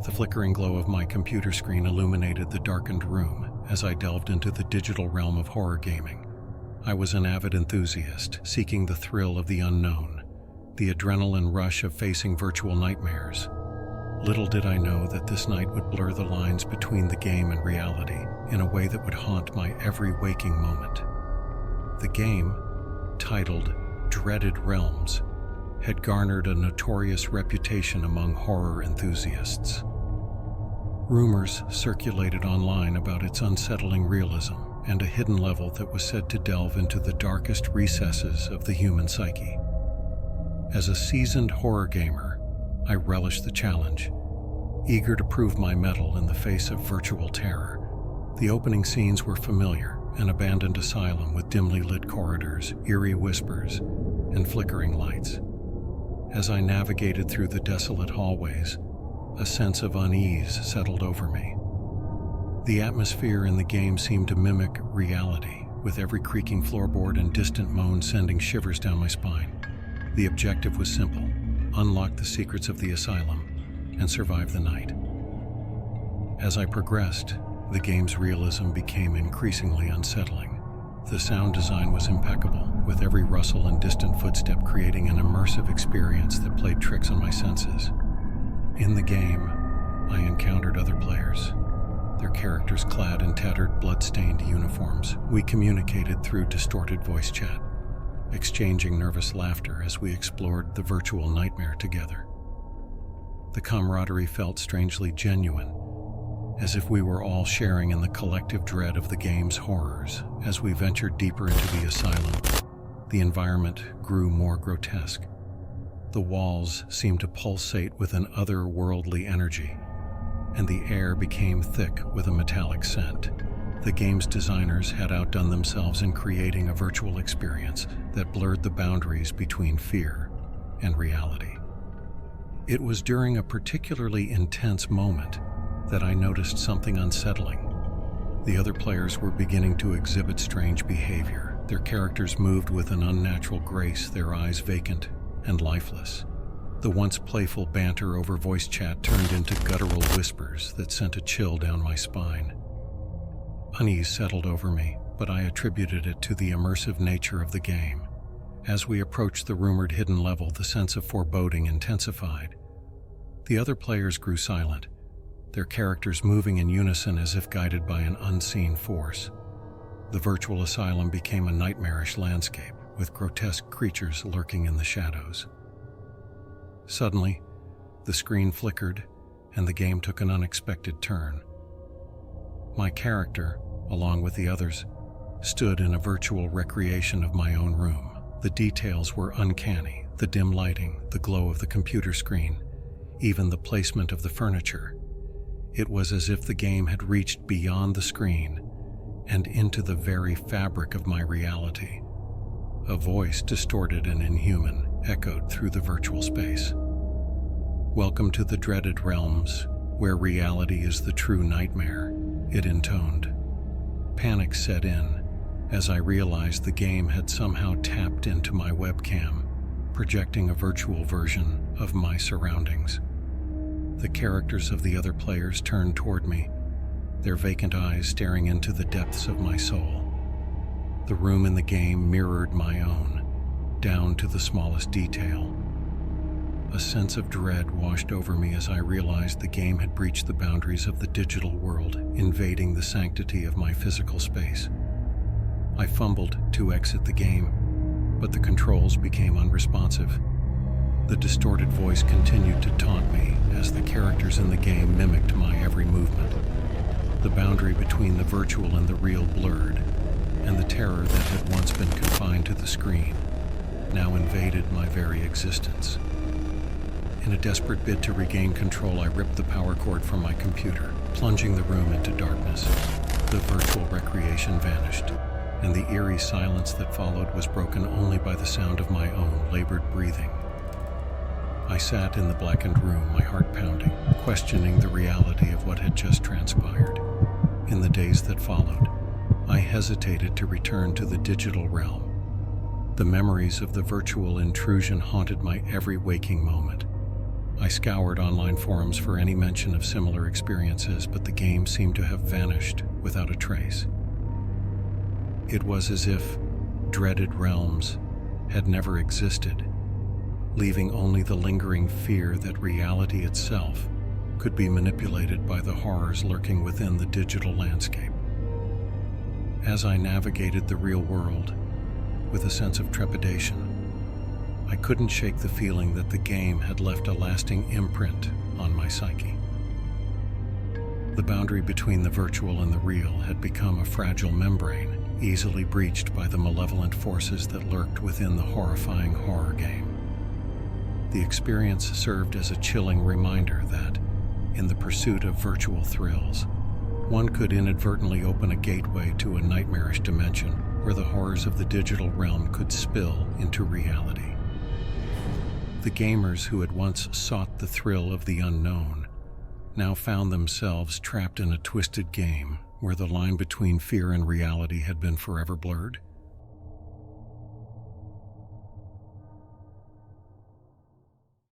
The flickering glow of my computer screen illuminated the darkened room as I delved into the digital realm of horror gaming. I was an avid enthusiast, seeking the thrill of the unknown, the adrenaline rush of facing virtual nightmares. Little did I know that this night would blur the lines between the game and reality in a way that would haunt my every waking moment. The game, titled Dreaded Realms, had garnered a notorious reputation among horror enthusiasts. Rumors circulated online about its unsettling realism and a hidden level that was said to delve into the darkest recesses of the human psyche. As a seasoned horror gamer, I relished the challenge, eager to prove my mettle in the face of virtual terror. The opening scenes were familiar, an abandoned asylum with dimly lit corridors, eerie whispers, and flickering lights. As I navigated through the desolate hallways, a sense of unease settled over me. The atmosphere in the game seemed to mimic reality, with every creaking floorboard and distant moan sending shivers down my spine. The objective was simple: unlock the secrets of the asylum and survive the night. As I progressed, the game's realism became increasingly unsettling. The sound design was impeccable, with every rustle and distant footstep creating an immersive experience that played tricks on my senses. In the game, I encountered other players, their characters clad in tattered, blood-stained uniforms. We communicated through distorted voice chat, exchanging nervous laughter as we explored the virtual nightmare together. The camaraderie felt strangely genuine, as if we were all sharing in the collective dread of the game's horrors. As we ventured deeper into the asylum, the environment grew more grotesque. The walls seemed to pulsate with an otherworldly energy, and the air became thick with a metallic scent. The game's designers had outdone themselves in creating a virtual experience that blurred the boundaries between fear and reality. It was during a particularly intense moment that I noticed something unsettling. The other players were beginning to exhibit strange behavior. Their characters moved with an unnatural grace, their eyes vacant and lifeless. The once playful banter over voice chat turned into guttural whispers that sent a chill down my spine. Unease settled over me, but I attributed it to the immersive nature of the game. As we approached the rumored hidden level, the sense of foreboding intensified. The other players grew silent, their characters moving in unison as if guided by an unseen force. The virtual asylum became a nightmarish landscape, with grotesque creatures lurking in the shadows. Suddenly, the screen flickered, and the game took an unexpected turn. My character, along with the others, stood in a virtual recreation of my own room. The details were uncanny: the dim lighting, the glow of the computer screen, even the placement of the furniture. It was as if the game had reached beyond the screen and into the very fabric of my reality. A voice, distorted and inhuman, echoed through the virtual space. "Welcome to the dreaded realms, where reality is the true nightmare," it intoned. Panic set in as I realized the game had somehow tapped into my webcam, projecting a virtual version of my surroundings. The characters of the other players turned toward me, their vacant eyes staring into the depths of my soul. The room in the game mirrored my own, down to the smallest detail. A sense of dread washed over me as I realized the game had breached the boundaries of the digital world, invading the sanctity of my physical space. I fumbled to exit the game, but the controls became unresponsive. The distorted voice continued to taunt me as the characters in the game mimicked my every movement. The boundary between the virtual and the real blurred, and the terror that had once been confined to the screen now invaded my very existence. In a desperate bid to regain control, I ripped the power cord from my computer, plunging the room into darkness. The virtual recreation vanished, and the eerie silence that followed was broken only by the sound of my own labored breathing. I sat in the blackened room, my heart pounding, questioning the reality of what had just transpired. In the days that followed, I hesitated to return to the digital realm. The memories of the virtual intrusion haunted my every waking moment. I scoured online forums for any mention of similar experiences, but the game seemed to have vanished without a trace. It was as if dreaded realms had never existed, leaving only the lingering fear that reality itself could be manipulated by the horrors lurking within the digital landscape. As I navigated the real world with a sense of trepidation, I couldn't shake the feeling that the game had left a lasting imprint on my psyche. The boundary between the virtual and the real had become a fragile membrane, easily breached by the malevolent forces that lurked within the horrifying horror game. The experience served as a chilling reminder that, in the pursuit of virtual thrills, one could inadvertently open a gateway to a nightmarish dimension where the horrors of the digital realm could spill into reality. The gamers who had once sought the thrill of the unknown now found themselves trapped in a twisted game where the line between fear and reality had been forever blurred.